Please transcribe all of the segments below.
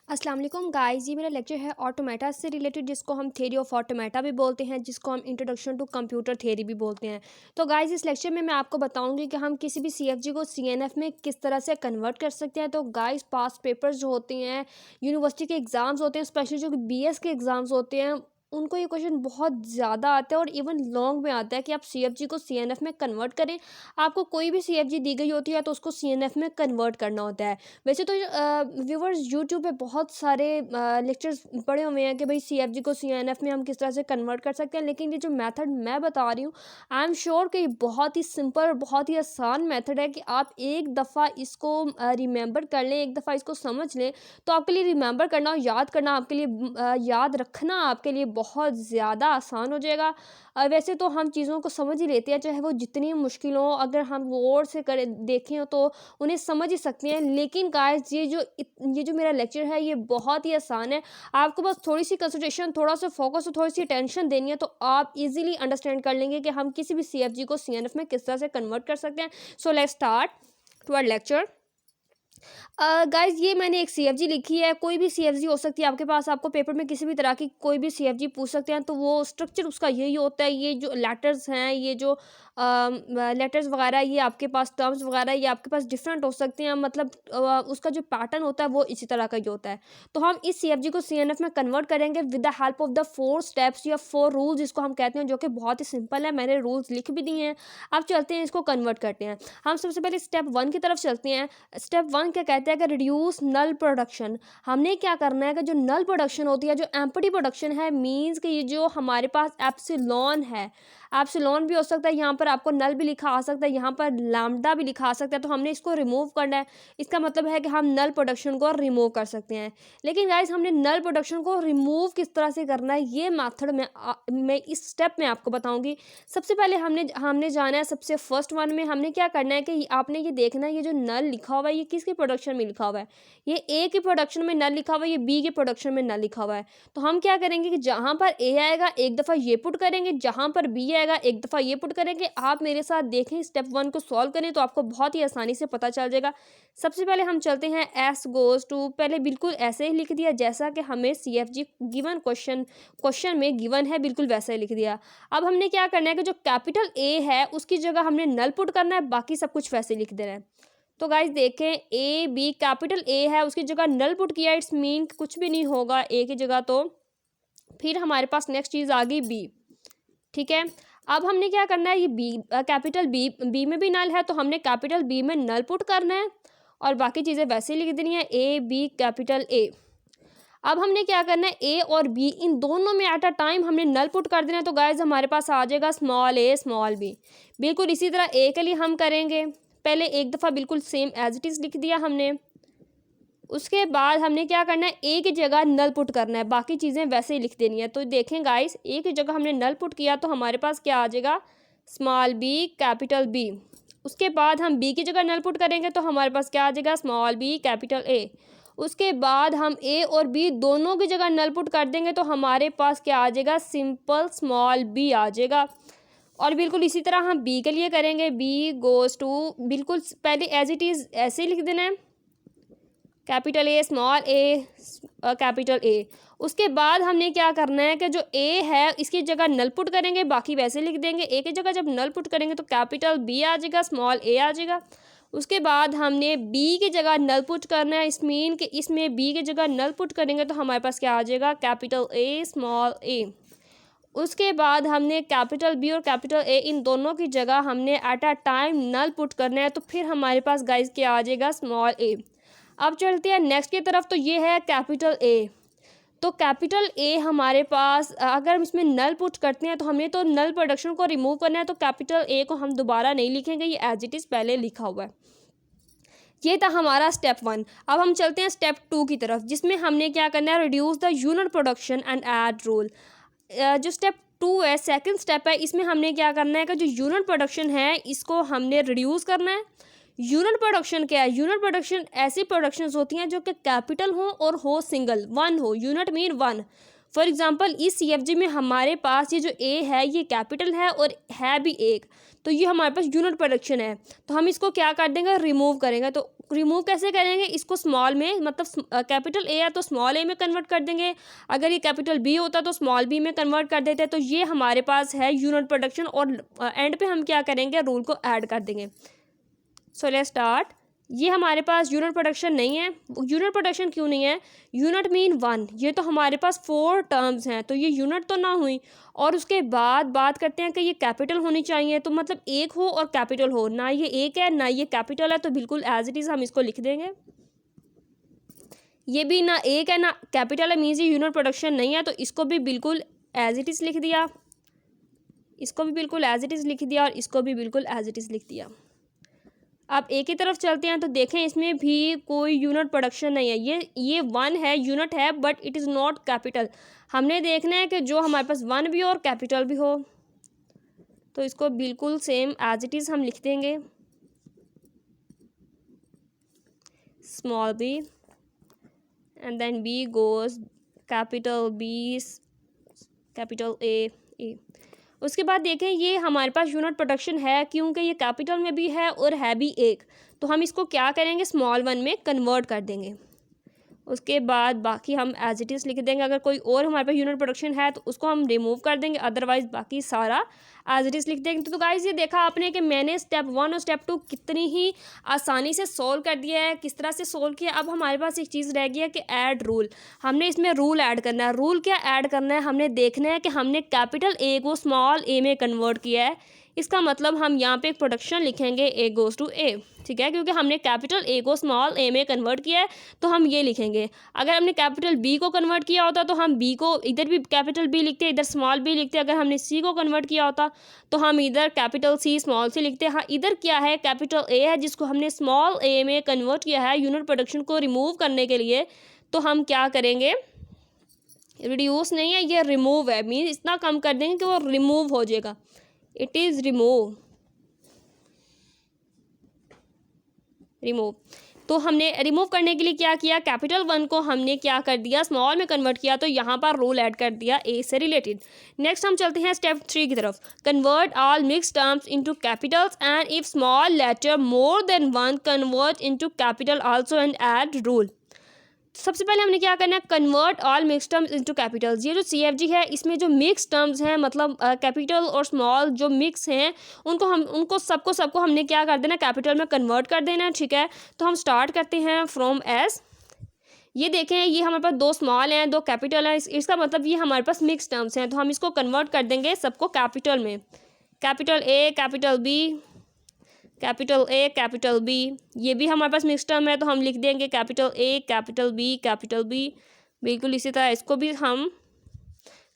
अस्सलाम वालेकुम गाइस, ये मेरा लेक्चर है ऑटोमेटा से रिलेटेड, जिसको हम थ्योरी ऑफ ऑटोमेटा भी बोलते हैं, जिसको हम इंट्रोडक्शन टू कंप्यूटर थ्योरी भी बोलते हैं। तो गाइस, इस लेक्चर में मैं आपको बताऊंगी कि हम किसी भी सीएफजी को सीएनएफ में किस तरह से कन्वर्ट कर सकते हैं। तो गाइस, पास पेपर्स जो होते हैं, यूनिवर्सिटी के एग्ज़ाम्स होते हैं, स्पेशली जो बीएस के एग्ज़ाम्स होते हैं, उनको ये क्वेश्चन बहुत ज़्यादा आता है और इवन लॉन्ग में आता है कि आप सीएफजी को सीएनएफ में कन्वर्ट करें। आपको कोई भी सीएफजी दी गई होती है तो उसको सीएनएफ में कन्वर्ट करना होता है। वैसे तो व्यूवर्स, यूट्यूब पे बहुत सारे लेक्चर्स पड़े हुए हैं कि भाई सीएफजी को सीएनएफ में हम किस तरह से कन्वर्ट कर सकते हैं, लेकिन ये जो मेथड मैं बता रही हूँ, आई एम श्योर कि ये बहुत ही सिंपल और बहुत ही आसान मेथड है कि आप एक दफ़ा इसको रिमेंबर कर लें, एक दफ़ा इसको समझ लें, तो आपके लिए रिमेंबर करना और याद करना आपके लिए याद रखना आपके लिए बहुत ज़्यादा आसान हो जाएगा। वैसे तो हम चीज़ों को समझ ही लेते हैं, चाहे वो जितनी मुश्किल हो, अगर हम गौर से करें देखें तो उन्हें समझ ही सकते हैं। लेकिन गाइस, ये जो मेरा लेक्चर है, ये बहुत ही आसान है। आपको बस थोड़ी सी कंसंट्रेशन, थोड़ा सा फोकस और थोड़ी सी टेंशन देनी है, तो आप इजीली अंडरस्टैंड कर लेंगे कि हम किसी भी सीएफजी को सीएनएफ में किस तरह से कन्वर्ट कर सकते हैं। So let's start to our lecture. Guys, ये मैंने एक सीएफजी लिखी है, कोई भी सीएफजी हो सकती है आपके पास। आपको पेपर में किसी भी तरह की कोई भी सीएफजी पूछ सकते हैं, तो वो स्ट्रक्चर उसका यही होता है। ये जो लेटर्स हैं, ये जो लेटर्स वगैरह, ये आपके पास टर्म्स वगैरह, ये आपके पास डिफरेंट हो सकते हैं, मतलब उसका जो पैटर्न होता है वो इसी तरह का ही होता है। तो हम इस सीएफजी को सीएनएफ में कन्वर्ट करेंगे with the help of the 4 steps या 4 रूल्स, जिसको हम कहते हैं, जो कि बहुत ही सिंपल है। मैंने रूल्स लिख भी दिए हैं। अब चलते हैं, इसको कन्वर्ट करते हैं। हम सबसे पहले स्टेप 1 की तरफ चलते हैं। स्टेप 1 क्या कहते हैं कि रिड्यूस नल प्रोडक्शन। हमने क्या करना है कि जो नल प्रोडक्शन होती है, जो एम्प्टी प्रोडक्शन है, मींस कि ये जो हमारे पास एप्सिलॉन है, एप्सिलॉन भी हो सकता है, यहाँ पर आपको नल भी लिखा आ सकता है, यहाँ पर लैम्डा भी लिखा आ सकता है, तो हमने इसको रिमूव करना है। इसका मतलब है कि हम नल प्रोडक्शन को रिमूव कर सकते हैं। लेकिन गाइस, हमने नल प्रोडक्शन को रिमूव किस तरह से करना है, ये मेथड मैं इस स्टेप में आपको बताऊंगी। सबसे पहले हमने जाना है, सबसे फर्स्ट वन में हमने क्या करना है कि आपने ये देखना है, ये जो नल लिखा हुआ है, ये किसके प्रोडक्शन में लिखा हुआ है। ये ए के प्रोडक्शन में नल लिखा हुआ है, ये बी के प्रोडक्शन में नल लिखा हुआ है। तो हम क्या करेंगे कि जहां पर ए आएगा एक दफ़ा ये पुट करेंगे, जहां पर बी आएगा एक दफ़ा ये पुट करेंगे। आप मेरे साथ देखें, स्टेप 1 को सॉल्व करें तो आपको बहुत ही आसानी से पता चल जाएगा। सबसे पहले हम चलते हैं एस गोज टू, पहले बिल्कुल ऐसे ही लिख दिया जैसा कि हमें सीएफजी गिवन क्वेश्चन में गिवन है, बिल्कुल वैसे ही लिख दिया। अब हमने क्या करना है कि जो कैपिटल ए है उसकी जगह हमने नल पुट करना है, बाकी सब कुछ वैसे लिख देना है। तो गाइज देखें, ए बी, कैपिटल ए है उसकी जगह नल पुट किया, इट्स मीन कुछ भी नहीं होगा ए की जगह। तो फिर हमारे पास नेक्स्ट चीज़ आ गई बी, ठीक है। अब हमने क्या करना है, ये बी कैपिटल बी में भी नल है, तो हमने कैपिटल बी में नल पुट करना है और बाकी चीज़ें वैसे ही लिख देनी है, ए बी कैपिटल ए। अब हमने क्या करना है, ए और बी इन दोनों में एट अ टाइम हमने नल पुट कर देना है। तो गाइज हमारे पास आ जाएगा स्मॉल ए स्मॉल बी। बिल्कुल इसी तरह ए के लिए हम करेंगे, पहले एक दफ़ा बिल्कुल सेम एज इट इज़ लिख दिया हमने। उसके बाद हमने क्या करना है, ए की जगह नल पुट करना है, बाकी चीज़ें वैसे ही लिख देनी है। तो देखें गाइस, ए की जगह हमने नल पुट किया तो हमारे पास क्या आ जाएगा, स्मॉल बी कैपिटल बी। उसके बाद हम बी की जगह नल पुट करेंगे तो हमारे पास क्या आ जाएगा, स्मॉल बी कैपिटल ए। उसके बाद हम ए और बी दोनों की जगह नल पुट कर देंगे तो हमारे पास क्या आ जाएगा, सिंपल स्मॉल बी आ जाएगा। और बिल्कुल इसी तरह हम बी के लिए करेंगे, बी गोज़ टू, बिल्कुल पहले एज इट इज़ ऐसे ही लिख देना है, capital A small A capital A. उसके बाद हमने क्या करना है कि जो ए है इसकी जगह नल पुट करेंगे, बाकी वैसे लिख देंगे। ए की जगह जब नल पुट करेंगे तो कैपिटल बी आ जाएगा, स्मॉल ए आ जाएगा। उसके बाद हमने बी की जगह नल पुट करना है, इस मीन कि इसमें बी की जगह नल पुट करेंगे तो हमारे पास क्या आ जाएगा, कैपिटल ए स्मॉल ए। उसके बाद हमने कैपिटल बी और कैपिटल ए इन दोनों की जगह हमने at a time null put करना है, तो फिर हमारे पास गाइस क्या आ जाएगा, स्मॉल ए। अब चलते हैं नेक्स्ट की तरफ, तो ये है कैपिटल ए। तो कैपिटल ए हमारे पास अगर हम इसमें नल पुट करते हैं तो हमें तो नल प्रोडक्शन को रिमूव करना है, तो कैपिटल ए को हम दोबारा नहीं लिखेंगे, ये एज इट इज़ पहले लिखा हुआ है। ये था हमारा स्टेप 1। अब हम चलते हैं स्टेप 2 की तरफ, जिसमें हमने क्या करना है, reduce the unit production and add rule. जो स्टेप 2 है, सेकंड स्टेप है, इसमें हमने क्या करना है कि जो यूनिट प्रोडक्शन है इसको हमने रिड्यूस करना है। यूनिट प्रोडक्शन क्या है, यूनिट प्रोडक्शन ऐसी प्रोडक्शंस होती हैं जो कि कैपिटल हो और हो सिंगल, वन हो, unit mean one. For example इस CFG में हमारे पास ये जो ए है ये कैपिटल है और है भी एक, तो ये हमारे पास यूनिट प्रोडक्शन है। तो हम इसको क्या कर देंगे, रिमूव करेंगे। तो रिमूव कैसे करेंगे, इसको स्मॉल में, मतलब कैपिटल ए है तो स्मॉल ए में कन्वर्ट कर देंगे, अगर ये कैपिटल बी होता तो स्मॉल बी में कन्वर्ट कर देते। तो ये हमारे पास है यूनिट प्रोडक्शन, और एंड पे हम क्या करेंगे, रूल को ऐड कर देंगे। सो लेट्स स्टार्ट। ये हमारे पास यूनिट प्रोडक्शन नहीं है। यूनिट प्रोडक्शन क्यों नहीं है, यूनिट मीन वन, ये तो हमारे पास 4 टर्म्स हैं, तो ये यूनिट तो ना हुई। और उसके बाद बात करते हैं कि ये कैपिटल होनी चाहिए, तो मतलब एक हो और कैपिटल हो, ना ये एक है ना ये कैपिटल है, तो बिल्कुल एज इट इज़ हम इसको लिख देंगे। ये भी ना एक है ना कैपिटल है, मीन्स ये यूनिट प्रोडक्शन नहीं है, तो इसको भी बिल्कुल एज इट इज़ लिख दिया, इसको भी बिल्कुल एज इट इज़ लिख दिया, और इसको भी बिल्कुल एज इट इज़ लिख दिया। अब एक ही तरफ चलते हैं तो देखें इसमें भी कोई यूनिट प्रोडक्शन नहीं है। ये 1 है, यूनिट है, but it is not capital. हमने देखना है कि जो हमारे पास 1 भी हो और कैपिटल भी हो, तो इसको बिल्कुल सेम एज इट इज़ हम लिख देंगे, small B and then B goes capital B, capital A. उसके बाद देखें ये हमारे पास यूनिट प्रोडक्शन है, क्योंकि ये कैपिटल में भी है और है भी एक, तो हम इसको क्या करेंगे, स्मॉल 1 में कन्वर्ट कर देंगे। उसके बाद बाकी हम एज इट इज़ लिख देंगे। अगर कोई और हमारे पास यूनिट प्रोडक्शन है तो उसको हम रिमूव कर देंगे, अदरवाइज बाकी सारा एज इट इज़ लिख देंगे। तो गाइज़ ये देखा आपने कि मैंने स्टेप 1 और स्टेप 2 कितनी ही आसानी से सोल्व कर दिया है, किस तरह से सोल्व किया। अब हमारे पास एक चीज़ रह गई है कि ऐड रूल, हमने इसमें रूल ऐड करना है। रूल क्या ऐड करना है, हमने देखना है कि हमने कैपिटल ए को स्मॉल ए में कन्वर्ट किया है, इसका मतलब हम यहाँ पे एक प्रोडक्शन लिखेंगे ए गोज़ टू ए, ठीक है, क्योंकि हमने कैपिटल ए को स्मॉल ए में कन्वर्ट किया है, तो हम ये लिखेंगे। अगर हमने कैपिटल बी को कन्वर्ट किया होता तो हम बी को इधर भी कैपिटल बी लिखते, इधर स्मॉल बी लिखते। अगर हमने सी को कन्वर्ट किया होता तो हम इधर कैपिटल सी स्मॉल सी लिखते। हाँ, इधर क्या है, कैपिटल ए है जिसको हमने स्मॉल ए में कन्वर्ट किया है यूनिट प्रोडक्शन को रिमूव करने के लिए, तो हम क्या करेंगे, रिड्यूस नहीं है, ये रिमूव है, मीन्स इतना कम कर देंगे कि वो रिमूव हो जाएगा। It is remove. तो हमने रिमूव करने के लिए क्या किया, कैपिटल 1 को हमने क्या कर दिया, स्मॉल में कन्वर्ट किया, तो यहाँ पर रूल ऐड कर दिया ए से रिलेटेड। नेक्स्ट हम चलते हैं स्टेप 3 की तरफ। Convert all mix terms into capitals and if small letter more than 1 convert into capital also and add rule. सबसे पहले हमने क्या करना है, convert all mix terms into capitals. ये जो CFG है इसमें जो मिक्स टर्म्स हैं, मतलब कैपिटल और स्मॉल जो मिक्स हैं, उनको सबको हमने क्या कर देना, कैपिटल में कन्वर्ट कर देना, ठीक है। तो हम स्टार्ट करते हैं फ्रॉम एस। ये देखें, ये हमारे पास 2 स्मॉल हैं 2 कैपिटल हैं, इसका मतलब ये हमारे पास मिक्स टर्म्स हैं, तो हम इसको कन्वर्ट कर देंगे सबको कैपिटल में। Capital A, capital B, capital A, capital B. ये भी हमारे पास मिक्स टर्म है, तो हम लिख देंगे capital A, capital B, capital B. बिल्कुल इसी तरह इसको भी हम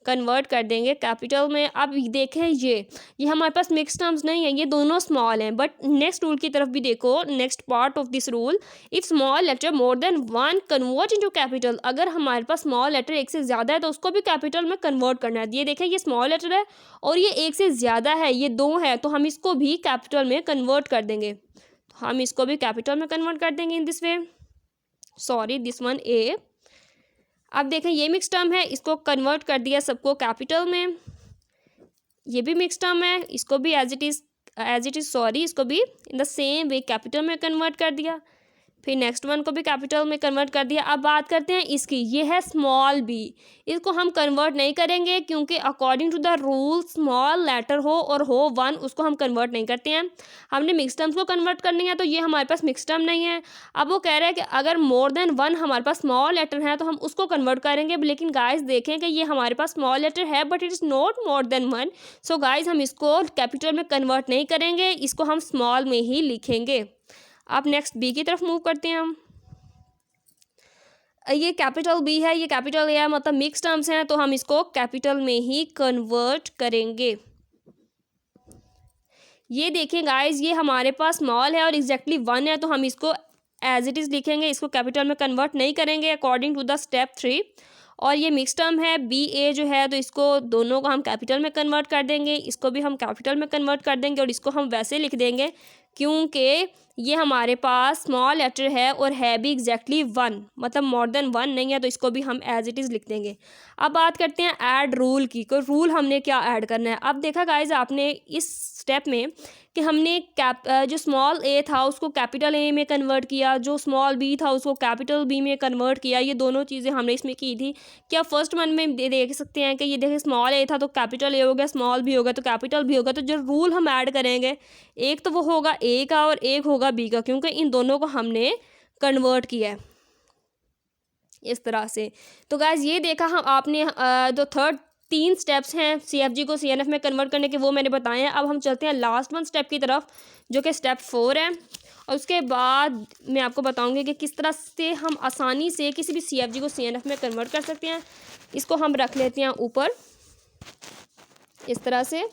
कन्वर्ट कर देंगे कैपिटल में। अब देखें ये हमारे पास मिक्स टर्म्स नहीं है, ये दोनों स्मॉल हैं। बट नेक्स्ट रूल की तरफ भी देखो, next part of this rule, if small letter more than 1 convert into capital. अगर हमारे पास स्मॉल लेटर एक से ज़्यादा है तो उसको भी कैपिटल में कन्वर्ट करना है। ये देखें, ये स्मॉल लेटर है और ये एक से ज़्यादा है, ये 2 है, तो हम इसको भी कैपिटल में कन्वर्ट कर देंगे। तो हम इसको भी कैपिटल में कन्वर्ट कर देंगे in this way. Sorry, this one A. अब देखें, ये मिक्स टर्म है, इसको कन्वर्ट कर दिया सबको कैपिटल में। ये भी मिक्स टर्म है, इसको भी एज इट इज़ सॉरी, इसको भी in the same way capital में कन्वर्ट कर दिया। फिर नेक्स्ट वन को भी कैपिटल में कन्वर्ट कर दिया। अब बात करते हैं इसकी, ये है स्मॉल बी। इसको हम कन्वर्ट नहीं करेंगे क्योंकि according to the rule small letter हो और हो 1, उसको हम कन्वर्ट नहीं करते हैं। हमने मिक्स टर्म्स को कन्वर्ट करनी है, तो ये हमारे पास मिक्स टर्म नहीं है। अब वो कह रहा है कि अगर मोर देन 1 हमारे पास स्मॉल लेटर है तो हम उसको कन्वर्ट करेंगे। लेकिन गाइज देखें कि ये हमारे पास स्मॉल लेटर है but it is not more than 1। So guys हम इसको कैपिटल में कन्वर्ट नहीं करेंगे, इसको हम स्मॉल में ही लिखेंगे। अब नेक्स्ट बी की तरफ मूव करते हैं हम। ये कैपिटल बी है, ये कैपिटल ए है, मतलब मिक्स टर्म्स हैं, तो हम इसको कैपिटल में ही कन्वर्ट करेंगे। ये देखें गाइस, ये हमारे पास स्मॉल है और एग्जैक्टली 1 है, तो हम इसको एज इट इज़ लिखेंगे, इसको कैपिटल में कन्वर्ट नहीं करेंगे अकॉर्डिंग टू द स्टेप 3। और ये मिक्स टर्म है बी ए जो है, तो इसको दोनों को हम कैपिटल में कन्वर्ट कर देंगे, इसको भी हम कैपिटल में कन्वर्ट कर देंगे और इसको हम वैसे लिख देंगे क्योंकि ये हमारे पास स्मॉल लेटर है और है भी एग्जैक्टली वन, मतलब मोर देन वन नहीं है, तो इसको भी हम एज इट इज़ लिख देंगे। अब बात करते हैं ऐड रूल की, कोई रूल हमने क्या ऐड करना है। अब देखा गाइज आपने इस स्टेप में कि हमने जो स्मॉल ए था उसको कैपिटल ए में कन्वर्ट किया, जो स्मॉल बी था उसको कैपिटल बी में कन्वर्ट किया। ये दोनों चीज़ें हमने इसमें की थी। क्या फर्स्ट वन में देख सकते हैं कि ये देखिए स्मॉल ए था तो कैपिटल ए हो गया, स्मॉल बी हो गया तो कैपिटल बी होगा। तो जो रूल हम ऐड करेंगे एक तो वो होगा ए का और एक होगा बी का, क्योंकि इन दोनों को हमने कन्वर्ट किया है इस तरह से। तो गाइज ये देखा हम आपने जो थर्ड 3 स्टेप्स हैं CFG को CNF में कन्वर्ट करने के, वो मैंने बताए हैं। अब हम चलते हैं लास्ट वन स्टेप की तरफ, जो कि स्टेप 4 है। और उसके बाद मैं आपको बताऊंगी कि किस तरह से हम आसानी से किसी भी CFG को CNF में कन्वर्ट कर सकते हैं। इसको हम रख लेते हैं ऊपर इस तरह से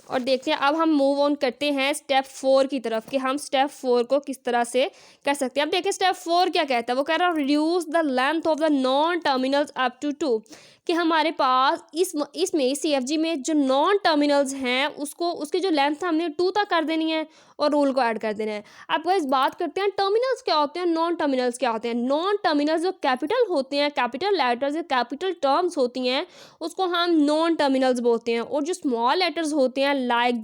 और देखते हैं। अब हम मूव ऑन करते हैं स्टेप 4 की तरफ कि हम स्टेप 4 को किस तरह से कर सकते हैं। अब देखिए स्टेप 4 क्या कहता है, वो कह रहा है reduce the length of the non terminals up to 2, कि हमारे पास इसमें CFG में जो नॉन टर्मिनल्स हैं उसको उसकी जो लेंथ है हमने 2 तक कर देनी है और रूल को ऐड कर देना है। अब गाइस बात करते हैं टर्मिनल्स क्या होते हैं, नॉन टर्मिनल्स क्या होते हैं। नॉन टर्मिनल्स जो कैपिटल होते हैं, कैपिटल लेटर्स या कैपिटल टर्म्स होती हैं, उसको हम नॉन टर्मिनल्स बोलते हैं। और जो स्मॉल लेटर्स होते हैं लाइक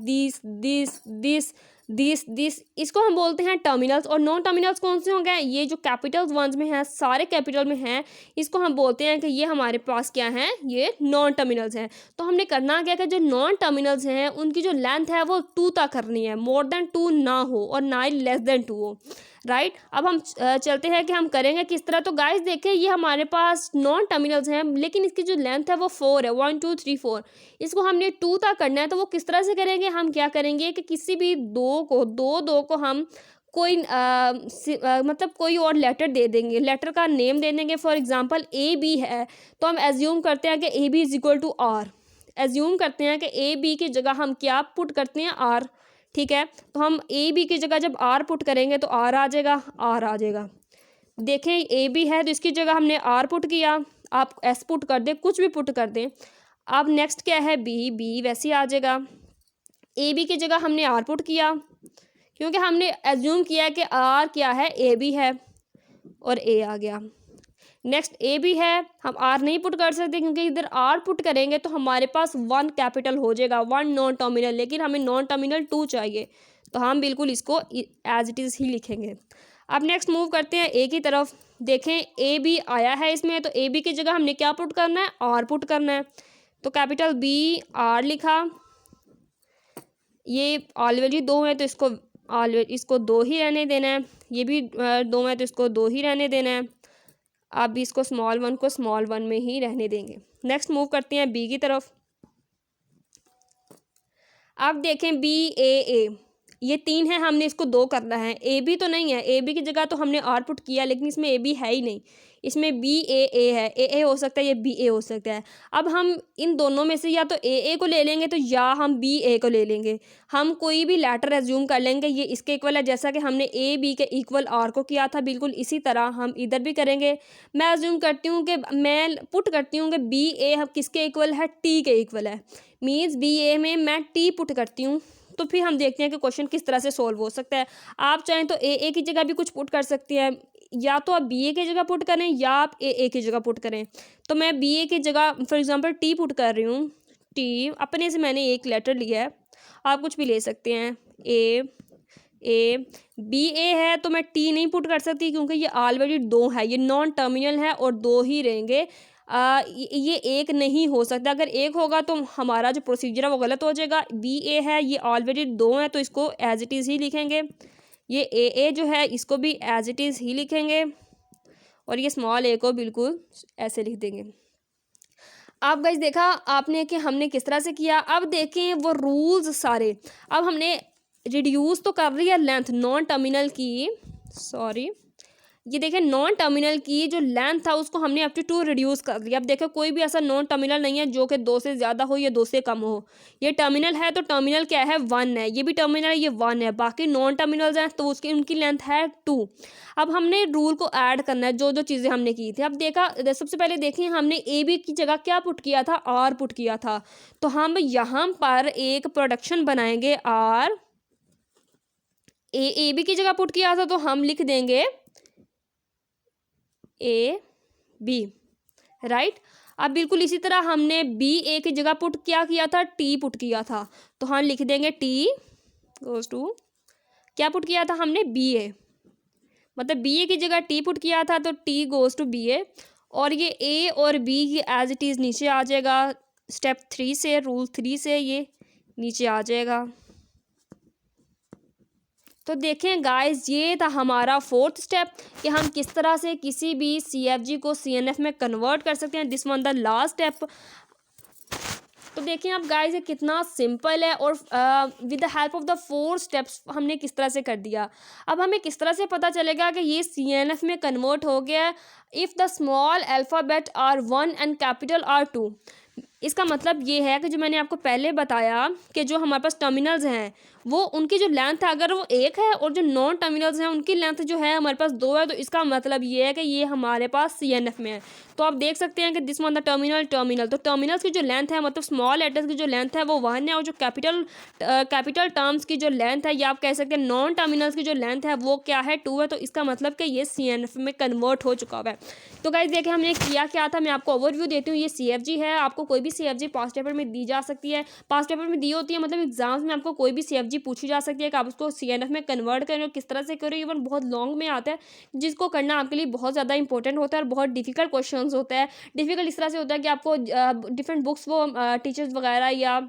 दिस, इसको हम बोलते हैं टर्मिनल्स। और नॉन टर्मिनल्स कौन से होंगे, ये जो कैपिटल वंस में हैं, सारे कैपिटल में हैं, इसको हम बोलते हैं कि ये हमारे पास क्या हैं, ये नॉन टर्मिनल्स हैं। तो हमने करना क्या कि जो नॉन टर्मिनल्स हैं उनकी जो लेंथ है वो 2 तक करनी है, मोर देन 2 ना हो और ना ही लेस देन 2 हो, राइट। अब हम चलते हैं कि हम करेंगे किस तरह। तो गाइस देखें ये हमारे पास नॉन टर्मिनल्स हैं, लेकिन इसकी जो लेंथ है वो 4 है, 1 2 3 4। इसको हमने 2 तक करना है। तो वो किस तरह से करेंगे, हम क्या करेंगे कि किसी भी दो को हम कोई मतलब कोई और लेटर दे देंगे, लेटर का नेम दे देंगे। फॉर एग्जांपल AB है तो हम एज्यूम करते हैं कि AB is equal to R। Assume करते हैं कि AB की जगह हम क्या पुट करते हैं, R, ठीक है। तो हम AB की जगह जब R पुट करेंगे तो R आ जाएगा, R आ जाएगा। देखें AB है तो इसकी जगह हमने R पुट किया, आप S पुट कर दें, कुछ भी पुट कर दें। अब नेक्स्ट क्या है B वैसे ही आ जाएगा। AB की जगह हमने R पुट किया, क्योंकि हमने एज्यूम किया कि R क्या है, AB है और A आ गया। नेक्स्ट AB है, हम R नहीं पुट कर सकते क्योंकि इधर R पुट करेंगे तो हमारे पास 1 कैपिटल हो जाएगा, 1 नॉन टर्मिनल, लेकिन हमें नॉन टर्मिनल 2 चाहिए, तो हम बिल्कुल इसको एज इट इज़ ही लिखेंगे। अब नेक्स्ट मूव करते हैं A की तरफ। देखें AB आया है इसमें, तो AB की जगह हमने क्या पुट करना है, R पुट करना है। तो कैपिटल B R लिखा, ये ऑलरेडी 2 है तो इसको 2 ही रहने देना है, ये भी 2 है तो इसको 2 ही रहने देना है। अब इसको स्मॉल 1 को स्मॉल 1 में ही रहने देंगे। नेक्स्ट मूव करते हैं B की तरफ। अब देखें BAA, ये 3 है, हमने इसको 2 करना है। AB तो नहीं है, AB की जगह तो हमने R पुट किया, लेकिन इसमें AB है ही नहीं, इसमें BAA है। AA हो सकता है, ये BA हो सकता है। अब हम इन दोनों में से या तो AA को ले लेंगे तो या हम BA को ले लेंगे। हम कोई भी लेटर एज्यूम कर लेंगे, ये इसके इक्वल है, जैसा कि हमने AB के इक्वल R को किया था, बिल्कुल इसी तरह हम इधर भी करेंगे। मैं एज्यूम करती हूँ कि मैं पुट करती हूँ कि BA हम किसके इक्वल है, T के इक्वल है। मीन्स BA में मैं T पुट करती हूँ। तो फिर हम देखते हैं कि क्वेश्चन किस तरह से सोल्व हो सकता है। आप चाहें तो AA की जगह भी कुछ पुट कर सकती हैं, या तो आप BA की जगह पुट करें या आप AA की जगह पुट करें। तो मैं BA की जगह फॉर एग्जांपल T पुट कर रही हूँ। T अपने से मैंने एक लेटर लिया है, आप कुछ भी ले सकते हैं। BA है तो मैं T नहीं पुट कर सकती क्योंकि ये ऑलरेडी 2 है, ये नॉन टर्मिनल है और 2 ही रहेंगे। ये एक नहीं हो सकता, अगर एक होगा तो हमारा जो प्रोसीजर है वो गलत हो जाएगा। BA है, ये ऑलरेडी 2 है तो इसको एज इट इज़ ही लिखेंगे। ये AA जो है इसको भी एज इट इज़ ही लिखेंगे और ये स्मॉल a को बिल्कुल ऐसे लिख देंगे। अब गाइस देखा आपने कि हमने किस तरह से किया। अब देखें वो रूल्स सारे। अब हमने रिड्यूस तो कर रही है लेंथ नॉन टर्मिनल की, सॉरी, ये देखें नॉन टर्मिनल की जो लेंथ था उसको हमने अप टू 2 रिड्यूस कर दिया। अब देखें कोई भी ऐसा नॉन टर्मिनल नहीं है जो कि 2 से ज़्यादा हो या 2 से कम हो। ये टर्मिनल है तो टर्मिनल क्या है, 1 है, ये भी टर्मिनल है, ये 1 है। बाकी नॉन टर्मिनल्स हैं तो उनकी लेंथ है 2। अब हमने रूल को ऐड करना है, जो जो चीज़ें हमने की थी। अब देखा सबसे पहले देखें हमने AB की जगह क्या पुट किया था, R पुट किया था। तो हम यहाँ पर एक प्रोडक्शन बनाएंगे ए बी की जगह पुट किया था तो हम लिख देंगे ए बी, राइट। अब बिल्कुल इसी तरह हमने बी ए की जगह पुट क्या किया था, टी पुट किया था, तो हम लिख देंगे टी गोज टू, क्या पुट किया था हमने, बी ए, मतलब बी ए की जगह टी पुट किया था तो टी गोज टू बी ए, और ये ए और बी की एज इट इज़ नीचे आ जाएगा, स्टेप 3 से, रूल 3 से ये नीचे आ जाएगा। तो देखें गाइस, ये था हमारा 4th स्टेप कि हम किस तरह से किसी भी CFG को CNF में कन्वर्ट कर सकते हैं। This one the last step. तो देखिए आप गाइस, ये कितना सिंपल है और with the help of the 4 steps हमने किस तरह से कर दिया। अब हमें किस तरह से पता चलेगा कि ये CNF में कन्वर्ट हो गया, if the small alphabet R 1 and capital R 2। इसका मतलब ये है कि जो मैंने आपको पहले बताया कि जो हमारे पास टर्मिनल्स हैं वो उनकी जो लेंथ है अगर वो 1 है और जो नॉन टर्मिनल्स हैं उनकी लेंथ जो है हमारे पास 2 है, तो इसका मतलब ये है कि ये हमारे पास CNF में है। तो आप देख सकते हैं कि दिस वन द टर्मिनल, तो टर्मिनल्स की जो लेंथ है मतलब स्मॉल लेटर्स की जो लेंथ है वो 1 है, और जो कैपिटल टर्म्स की जो लेंथ है या आप कह सकते हैं नॉन टर्मिनल्स की जो लेंथ है वो क्या है, 2 है। तो इसका मतलब कि ये CNF में कन्वर्ट हो चुका हुआ है। तो गाइस देखिए हमने किया क्या था, मैं आपको ओवरव्यू देती हूँ। ये CFG है, आपको कोई भी CFG पास्ट पेपर में दी जा सकती है, पास्ट पेपर में दी होती है, मतलब एग्जाम्स में आपको कोई भी CFG पूछी जा सकती है कि आप उसको CNF में कन्वर्ट करें और किस तरह से करें। इवन बहुत लॉन्ग में आता है जिसको करना आपके लिए बहुत ज़्यादा इंपॉर्टेंट होता है और बहुत डिफिकल्ट क्वेश्चन होता है। डिफिकल्ट इस तरह से होता है कि आपको डिफरेंट बुक्स वो टीचर्स वगैरह या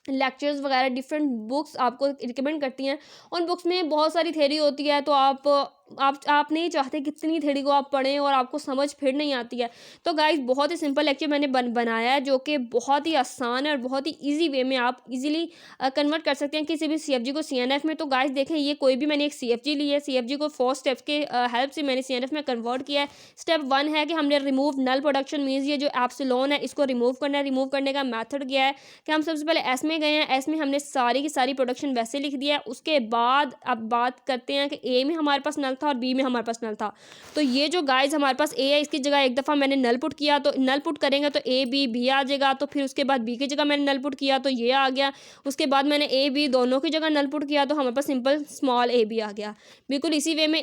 लेक्चर्स वगैरह डिफरेंट बुक्स आपको रिकमेंड करती हैं। उन बुक्स में बहुत सारी थ्योरी होती है, तो आप नहीं चाहते कितनी थ्योरी को आप पढ़ें और आपको समझ फिर नहीं आती है। तो गाइस बहुत ही सिंपल लेक्चर मैंने बनाया है जो कि बहुत ही आसान है और बहुत ही इजी वे में आप इजीली कन्वर्ट कर सकते हैं किसी भी CFG को CNF में। तो गाइस देखें, ये कोई भी मैंने एक CFG ली है, CFG को 4 स्टेप्स के हेल्प से मैंने CNF में कन्वर्ट किया है। स्टेप 1 है कि हमने रिमूव नल प्रोडक्शन, मीन्स ये जो एप्सिलॉन है इसको रिमूव करना है। रिमूव करने का मेथड क्या है कि हम सबसे पहले एस में गए हैं, एस में हमने सारी की सारी प्रोडक्शन वैसे लिख दिया है। उसके बाद अब बात करते हैं कि ए में हमारे पास नल था और बी में हमारे पास नल था। तो ये जो गाइस हमारे पास ए है इसकी जगह एक दफ़ा मैंने नल पुट किया, तो नल पुट करेंगे तो ए बी बी आ जाएगा। तो फिर उसके बाद बी की जगह मैंने नल पुट किया तो ये आ गया। उसके बाद मैंने ए बी दोनों की जगह नल पुट किया तो हमारे पास सिंपल स्मॉल ए बी आ गया। बिल्कुल इसी वे में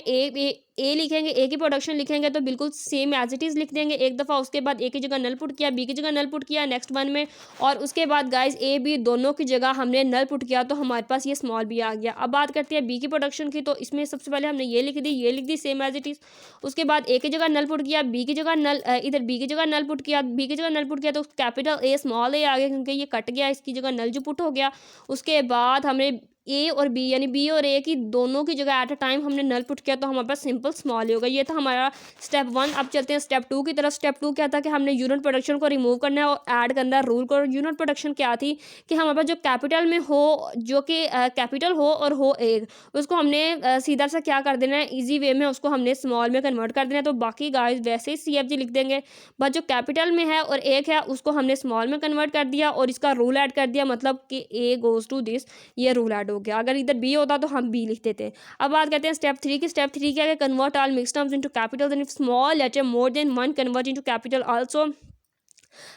ए लिखेंगे, ए की प्रोडक्शन लिखेंगे तो बिल्कुल सेम एज इट इज़ लिख देंगे एक दफ़ा। उसके बाद ए की जगह नल पुट किया, बी की जगह नल पुट किया नेक्स्ट वन में, और उसके बाद गाइस ए बी दोनों की जगह हमने नल पुट किया तो हमारे पास ये स्मॉल बी आ गया। अब बात करते हैं बी की प्रोडक्शन की, तो इसमें सबसे पहले हमने ये लिख दी सेम एज इट इज़। उसके बाद ए की जगह नल पुट किया, बी की जगह नल इधर बी की जगह नल पुट किया, बी की जगह नल पुट किया तो कैपिटल ए स्मॉल ए आ गया क्योंकि ये कट गया, इसकी जगह नल जो पुट हो गया। उसके बाद हमने ए और बी यानी बी और ए की दोनों की जगह एट अ टाइम हमने नल पुट किया तो हमारे पास सिंपल स्मॉल होगा। ये था हमारा स्टेप 1। अब चलते हैं स्टेप 2 की तरफ। स्टेप 2 क्या था कि हमने यूनिट प्रोडक्शन को रिमूव करना है और ऐड करना है रूल को। यूनिट प्रोडक्शन क्या थी कि हमारे पास जो कैपिटल में हो, जो कि कैपिटल हो और हो एक, उसको हमने सीधा सा क्या कर देना है, ईजी वे में उसको हमने स्मॉल में कन्वर्ट कर देना है। तो बाकी गाइस वैसे ही CFG लिख देंगे, बस जो कैपिटल में है और एक है उसको हमने स्मॉल में कन्वर्ट कर दिया और इसका रूल ऐड कर दिया, मतलब कि ए गोज टू दिस, ये रूल ऐड हो गया। अगर इधर बी होता तो हम बी लिख देते। अब बात करते हैं स्टेप 3 की। स्टेप 3 क्या है, convert all mixed terms into capitals and if small letter more than 1 convert into capital also.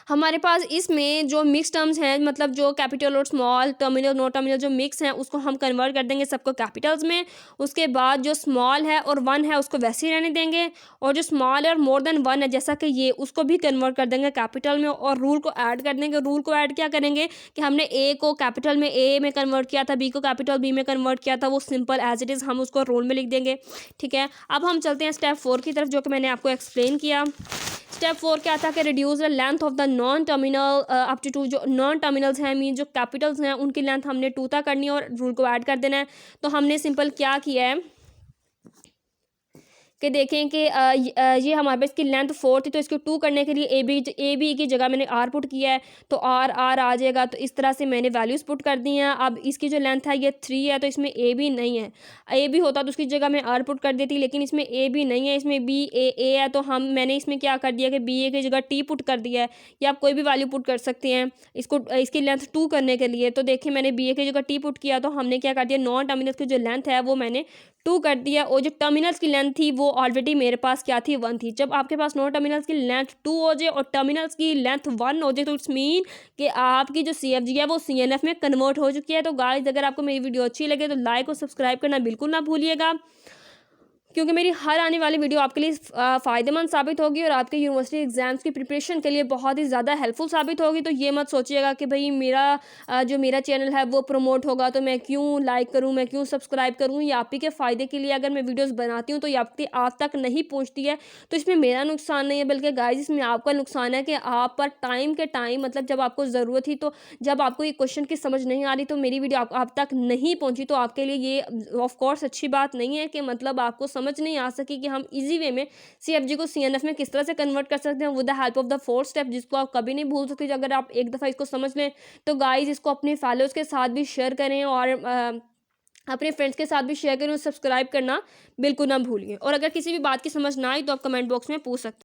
हमारे पास इसमें जो मिक्स टर्म्स हैं, मतलब जो कैपिटल और स्मॉल, टर्मिनल नो टर्मिनल जो मिक्स हैं उसको हम कन्वर्ट कर देंगे सबको कैपिटल्स में। उसके बाद जो स्मॉल है और 1 है उसको वैसे ही रहने देंगे, और जो स्मॉल है और मोर देन 1 है जैसा कि ये, उसको भी कन्वर्ट कर देंगे कैपिटल में और रूल को ऐड कर देंगे। रूल को ऐड क्या करेंगे कि हमने ए को कैपिटल में ए में कन्वर्ट किया था, बी को कैपिटल बी में कन्वर्ट किया था, वो सिंपल एज इट इज़ हम उसको रूल में लिख देंगे। ठीक है, अब हम चलते हैं स्टेप 4 की तरफ जो कि मैंने आपको एक्सप्लेन किया। स्टेप 4 क्या था कि reduce the length of the non terminal up to 2। जो नॉन टर्मिनल्स हैं मीन जो कैपिटल्स हैं उनकी लेंथ हमने 2 तक करनी है और रूल को ऐड कर देना है। तो हमने सिंपल क्या किया है कि देखें कि ये हमारे पास इसकी लेंथ 4 थी, तो इसको 2 करने के लिए ए बी की जगह मैंने आर पुट किया है तो आर आ जाएगा। तो इस तरह से मैंने वैल्यूज़ पुट कर दी हैं। अब इसकी जो लेंथ है ये 3 है, तो इसमें ए बी नहीं है। ए बी होता तो उसकी जगह मैं आर पुट कर देती, लेकिन इसमें ए बी नहीं है, इसमें बी ए है। तो मैंने इसमें क्या कर दिया कि बी ए की जगह टी पुट कर दिया है, या आप कोई भी वैल्यू पुट कर सकते हैं इसको इसकी लेंथ 2 करने के लिए। तो देखिए मैंने बी ए की जगह टी पुट किया तो हमने क्या कर दिया, नॉन टर्मिनल की जो लेंथ है वो मैंने 2 कर दिया और जो टर्मिनल्स की लेंथ थी वो ऑलरेडी मेरे पास क्या थी 1 थी। जब आपके पास नोड टर्मिनल्स की लेंथ 2 हो जाए और टर्मिनल्स की लेंथ 1 हो जाए तो इट्स मीन कि आपकी जो सीएफजी है वो सीएनएफ में कन्वर्ट हो चुकी है। तो गाइस अगर आपको मेरी वीडियो अच्छी लगे तो लाइक और सब्सक्राइब करना बिल्कुल ना भूलिएगा, क्योंकि मेरी हर आने वाली वीडियो आपके लिए फ़ायदेमंद साबित होगी और आपके यूनिवर्सिटी एग्ज़ाम्स की प्रिपरेशन के लिए बहुत ही ज़्यादा हेल्पफुल साबित होगी। तो ये मत सोचिएगा कि भाई जो मेरा चैनल है वो प्रमोट होगा तो मैं क्यों लाइक करूं, मैं क्यों सब्सक्राइब करूं। ये आप ही के फ़ायदे के लिए अगर मैं वीडियोस बनाती हूं तो ये आप तक नहीं पहुंचती है, तो इसमें मेरा नुकसान नहीं है बल्कि गाइस इसमें आपका नुकसान है कि आप पर टाइम के टाइम मतलब जब आपको ज़रूरत थी, तो जब आपको ये क्वेश्चन की समझ नहीं आ रही तो मेरी वीडियो आप तक नहीं पहुंची, तो आपके लिए ये ऑफ कोर्स अच्छी बात नहीं है कि मतलब आपको समझ नहीं आ सकी कि हम इजी वे में सीएफजी को सीएनएफ में किस तरह से कन्वर्ट कर सकते हैं with the help of the 4 step, जिसको आप कभी नहीं भूल सकते अगर आप एक दफ़ा इसको समझ लें। तो गाइस इसको अपने फॉलोअर्स के साथ भी शेयर करें और अपने फ्रेंड्स के साथ भी शेयर करें और सब्सक्राइब करना बिल्कुल ना भूलिए। और अगर किसी भी बात की समझ ना आई तो आप कमेंट बॉक्स में पूछ सकते हैं।